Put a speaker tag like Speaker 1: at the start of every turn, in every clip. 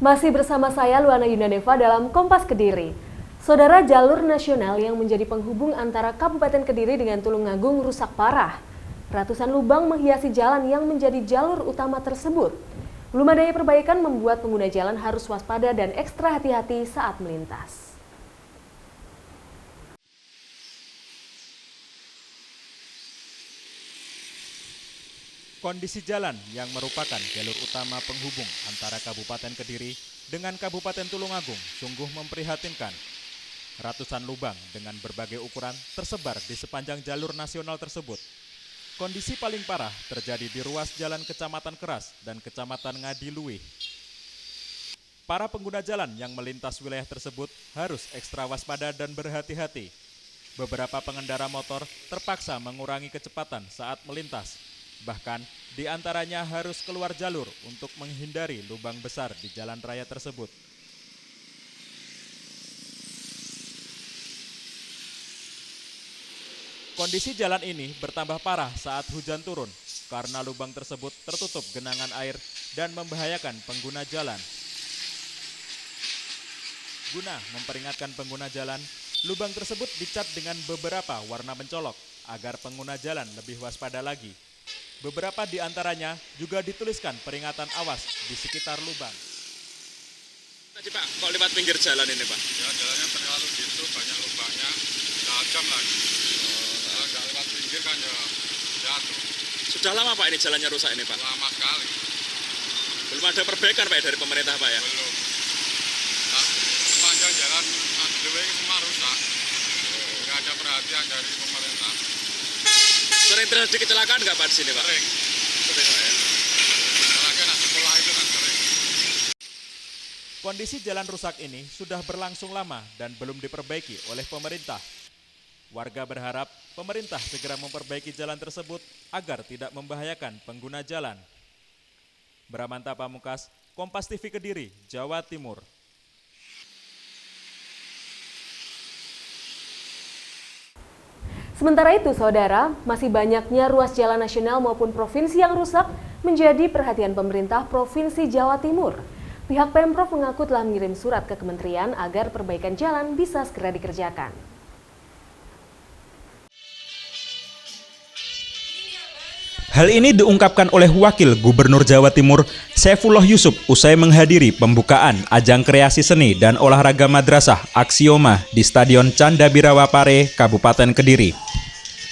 Speaker 1: Masih bersama saya Luana Yundaneva dalam Kompas Kediri. Saudara, jalur nasional yang menjadi penghubung antara Kabupaten Kediri dengan Tulungagung rusak parah. Ratusan lubang menghiasi jalan yang menjadi jalur utama tersebut. Belum adanya perbaikan membuat pengguna jalan harus waspada dan ekstra hati-hati saat melintas.
Speaker 2: Kondisi jalan yang merupakan jalur utama penghubung antara Kabupaten Kediri dengan Kabupaten Tulungagung sungguh memprihatinkan. Ratusan lubang dengan berbagai ukuran tersebar di sepanjang jalur nasional tersebut. Kondisi paling parah terjadi di ruas jalan Kecamatan Keras dan Kecamatan Ngadiluih. Para pengguna jalan yang melintas wilayah tersebut harus ekstra waspada dan berhati-hati. Beberapa pengendara motor terpaksa mengurangi kecepatan saat melintas. Bahkan, di antaranya harus keluar jalur untuk menghindari lubang besar di jalan raya tersebut. Kondisi jalan ini bertambah parah saat hujan turun karena lubang tersebut tertutup genangan air dan membahayakan pengguna jalan. Guna memperingatkan pengguna jalan, lubang tersebut dicat dengan beberapa warna mencolok agar pengguna jalan lebih waspada lagi. Beberapa di antaranya juga dituliskan peringatan awas di sekitar lubang.
Speaker 3: Tadi Pak, kok lewat pinggir jalan ini Pak?
Speaker 4: Ya jalannya terlalu gitu, banyak lubangnya, tajam lagi. Kalau nggak lewat pinggir kan ya jatuh.
Speaker 3: Sudah lama Pak ini jalannya rusak ini Pak?
Speaker 4: Lama sekali.
Speaker 3: Belum ada perbaikan Pak dari pemerintah Pak ya?
Speaker 4: Belum. Nah, sepanjang jalan Ngadiluih ini semua rusak. Nggak ada perhatian dari pemerintah.
Speaker 3: Sering terjadi kecelakaan nggak Pak di sini Pak?
Speaker 4: Sering.
Speaker 3: Sering Pak ya?
Speaker 4: Apalagi anak sekolah itu kan sering.
Speaker 2: Kondisi jalan rusak ini sudah berlangsung lama dan belum diperbaiki oleh pemerintah. Warga berharap pemerintah segera memperbaiki jalan tersebut agar tidak membahayakan pengguna jalan. Bramanta Pamungkas, Kompas TV Kediri, Jawa Timur.
Speaker 1: Sementara itu, saudara, masih banyaknya ruas jalan nasional maupun provinsi yang rusak menjadi perhatian pemerintah Provinsi Jawa Timur. Pihak Pemprov mengaku telah mengirim surat ke kementerian agar perbaikan jalan bisa segera dikerjakan.
Speaker 2: Hal ini diungkapkan oleh Wakil Gubernur Jawa Timur, Saifullah Yusuf, usai menghadiri pembukaan ajang kreasi seni dan olahraga madrasah Aksioma di Stadion Canda Birawa Pare, Kabupaten Kediri.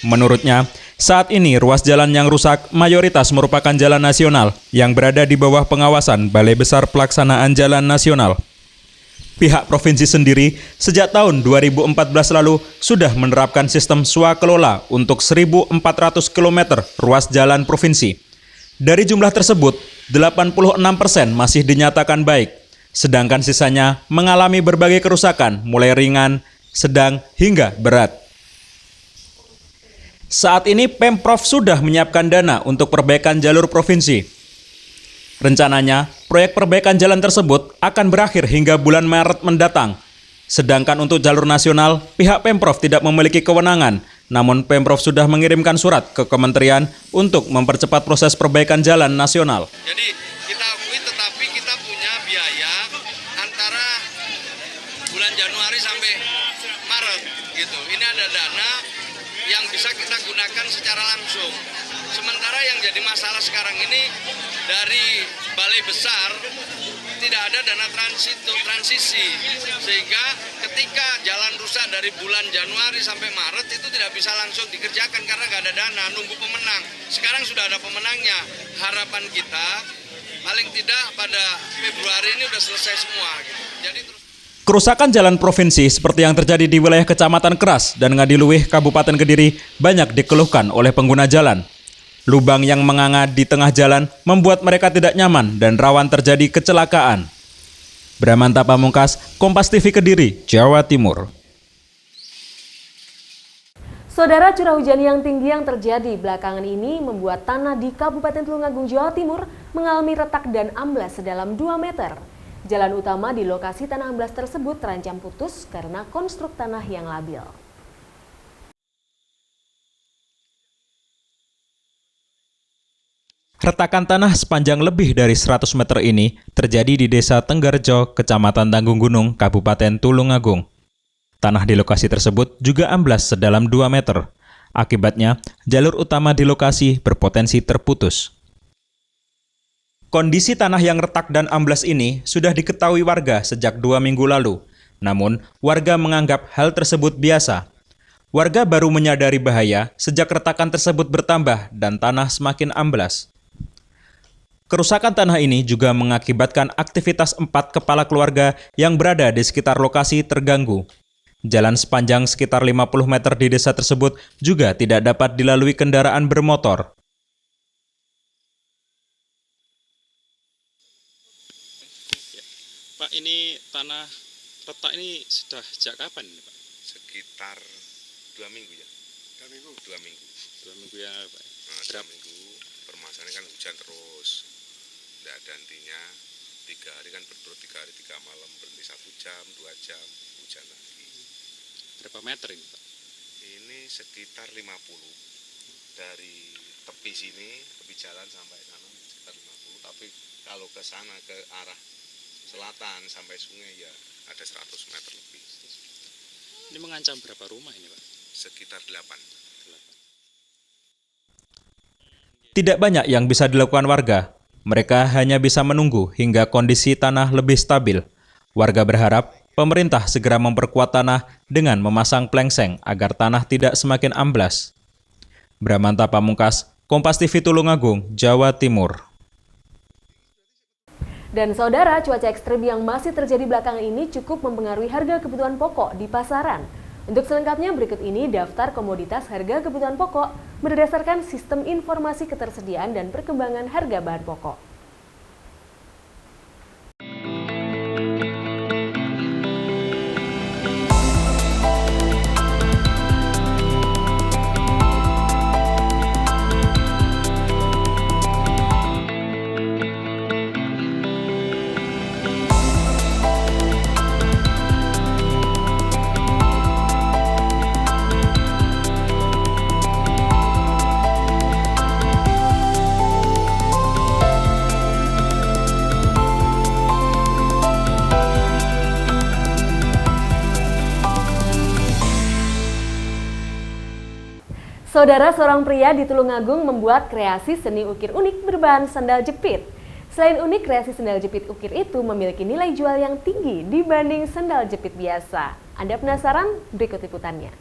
Speaker 2: Menurutnya, saat ini ruas jalan yang rusak mayoritas merupakan jalan nasional yang berada di bawah pengawasan Balai Besar Pelaksanaan Jalan Nasional. Pihak provinsi sendiri sejak tahun 2014 lalu sudah menerapkan sistem swakelola untuk 1.400 km ruas jalan provinsi. Dari jumlah tersebut, 86% masih dinyatakan baik, sedangkan sisanya mengalami berbagai kerusakan mulai ringan, sedang hingga berat. Saat ini Pemprov sudah menyiapkan dana untuk perbaikan jalur provinsi. Rencananya, proyek perbaikan jalan tersebut akan berakhir hingga bulan Maret mendatang. Sedangkan untuk jalur nasional, pihak Pemprov tidak memiliki kewenangan, namun Pemprov sudah mengirimkan surat ke kementerian untuk mempercepat proses perbaikan jalan nasional.
Speaker 5: Jadi kita akui, tetapi kita punya biaya antara bulan Januari sampai Maret gitu. Ini ada dana yang bisa kita gunakan secara langsung. Sementara yang jadi masalah sekarang ini dari Balai Besar tidak ada dana transisi, sehingga ketika jalan rusak dari bulan Januari sampai Maret itu tidak bisa langsung dikerjakan karena nggak ada dana, nunggu pemenang. Sekarang sudah ada pemenangnya. Harapan kita paling tidak pada Februari ini udah selesai semua. Gitu. Jadi
Speaker 2: Kerusakan jalan provinsi seperti yang terjadi di wilayah Kecamatan Keras dan Ngadiluih, Kabupaten Kediri banyak dikeluhkan oleh pengguna jalan. Lubang yang menganga di tengah jalan membuat mereka tidak nyaman dan rawan terjadi kecelakaan. Bramanta Pamungkas, Kompas TV Kediri, Jawa Timur.
Speaker 1: Saudara, curah hujan yang tinggi yang terjadi belakangan ini membuat tanah di Kabupaten Tulungagung, Jawa Timur mengalami retak dan amblas sedalam 2 meter. Jalan utama di lokasi tanah amblas tersebut terancam putus karena konstruk tanah yang labil.
Speaker 2: Retakan tanah sepanjang lebih dari 100 meter ini terjadi di Desa Tenggarjo, Kecamatan Tanggung Gunung, Kabupaten Tulungagung. Tanah di lokasi tersebut juga amblas sedalam 2 meter. Akibatnya, jalur utama di lokasi berpotensi terputus. Kondisi tanah yang retak dan amblas ini sudah diketahui warga sejak 2 minggu lalu. Namun, warga menganggap hal tersebut biasa. Warga baru menyadari bahaya sejak retakan tersebut bertambah dan tanah semakin amblas. Kerusakan tanah ini juga mengakibatkan aktivitas 4 kepala keluarga yang berada di sekitar lokasi terganggu. Jalan sepanjang sekitar 50 meter di desa tersebut juga tidak dapat dilalui kendaraan bermotor.
Speaker 3: Pak, ini tanah retak ini sudah sejak kapan ini, Pak?
Speaker 6: Sekitar 2 minggu ya. 2 minggu? 2 minggu.
Speaker 3: 2 minggu ya, Pak.
Speaker 6: Nah, 2 minggu, permasalahannya kan hujan terus. Tidak ada hentinya, 3 hari kan berturut 3 hari 3 malam, berhenti 1 jam, 2 jam, hujan lagi.
Speaker 3: Berapa meter ini, Pak?
Speaker 6: Ini sekitar 50. Dari tepi sini, tepi jalan sampai sana sekitar 50. Tapi kalau ke sana, ke arah selatan sampai sungai ya ada 100 meter lebih.
Speaker 3: Ini mengancam berapa rumah ini, Pak?
Speaker 6: Sekitar 8.
Speaker 2: Tidak banyak yang bisa dilakukan warga. Mereka hanya bisa menunggu hingga kondisi tanah lebih stabil. Warga berharap pemerintah segera memperkuat tanah dengan memasang plengseng agar tanah tidak semakin amblas. Bramanta Pamungkas, Kompas TV Tulungagung, Jawa Timur.
Speaker 1: Dan saudara, cuaca ekstrim yang masih terjadi belakangan ini cukup mempengaruhi harga kebutuhan pokok di pasaran. Untuk selengkapnya berikut ini daftar komoditas harga kebutuhan pokok berdasarkan sistem informasi ketersediaan dan perkembangan harga bahan pokok. Saudara, seorang pria di Tulungagung membuat kreasi seni ukir unik berbahan sandal jepit. Selain unik, kreasi sandal jepit ukir itu memiliki nilai jual yang tinggi dibanding sandal jepit biasa. Anda penasaran? Berikut liputannya.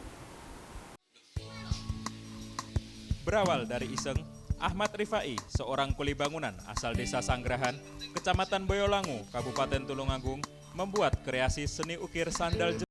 Speaker 2: Berawal dari iseng, Ahmad Rifai, seorang kuli bangunan asal Desa Sanggrahan, Kecamatan Boyolangu, Kabupaten Tulungagung, membuat kreasi seni ukir sandal jepit.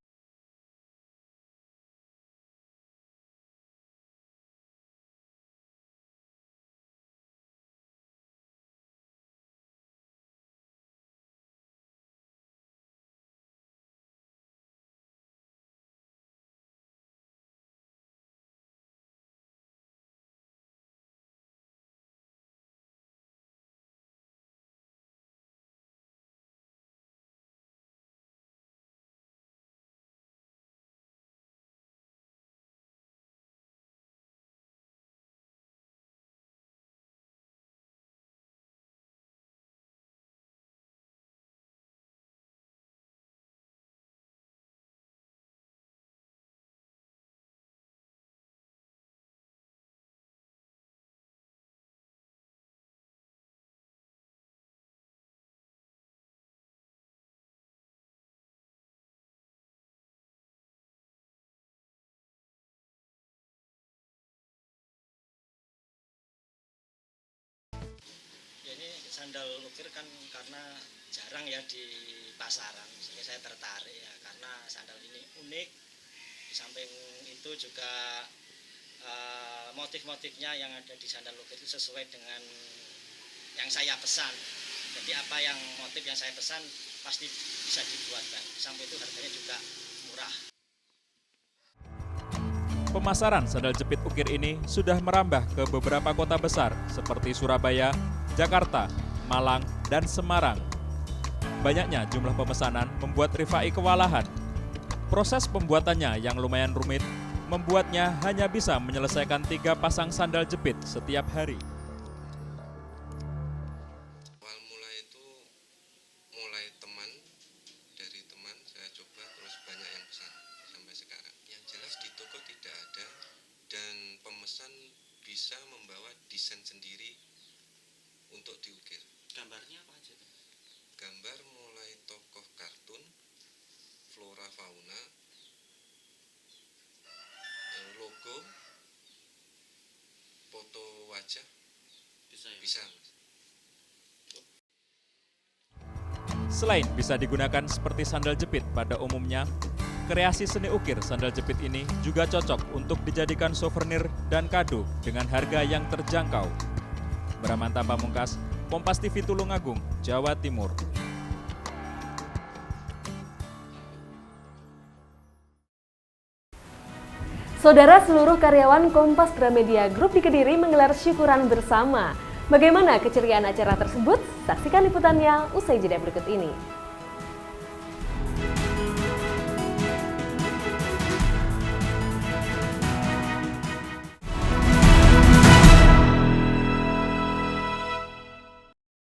Speaker 7: Ini sandal ukir kan karena jarang ya di pasaran, sehingga saya tertarik ya karena sandal ini unik. Di samping itu juga motif-motifnya yang ada di sandal ukir itu sesuai dengan yang saya pesan. Jadi apa yang motif yang saya pesan pasti bisa dibuatkan. Sampai itu harganya juga murah.
Speaker 2: Pemasaran sandal jepit ukir ini sudah merambah ke beberapa kota besar seperti Surabaya, Jakarta, Malang, dan Semarang. Banyaknya jumlah pemesanan membuat Rifai kewalahan. Proses pembuatannya yang lumayan rumit membuatnya hanya bisa menyelesaikan 3 pasang sandal jepit setiap hari.
Speaker 6: desain sendiri untuk diukir.
Speaker 8: Gambarnya apa aja tuh?
Speaker 6: Gambar mulai tokoh kartun, flora fauna, logo, foto wajah,
Speaker 8: Bisa ya?
Speaker 6: bisa Mas.
Speaker 2: Selain bisa digunakan seperti sandal jepit pada umumnya, kreasi seni ukir sandal jepit ini juga cocok untuk dijadikan souvenir dan kado dengan harga yang terjangkau. Bramanta Pamungkas, Kompas TV Tulungagung, Jawa Timur.
Speaker 1: Saudara, seluruh karyawan Kompas Gramedia Group di Kediri menggelar syukuran bersama. Bagaimana keceriaan acara tersebut? Saksikan liputannya usai jeda berikut ini.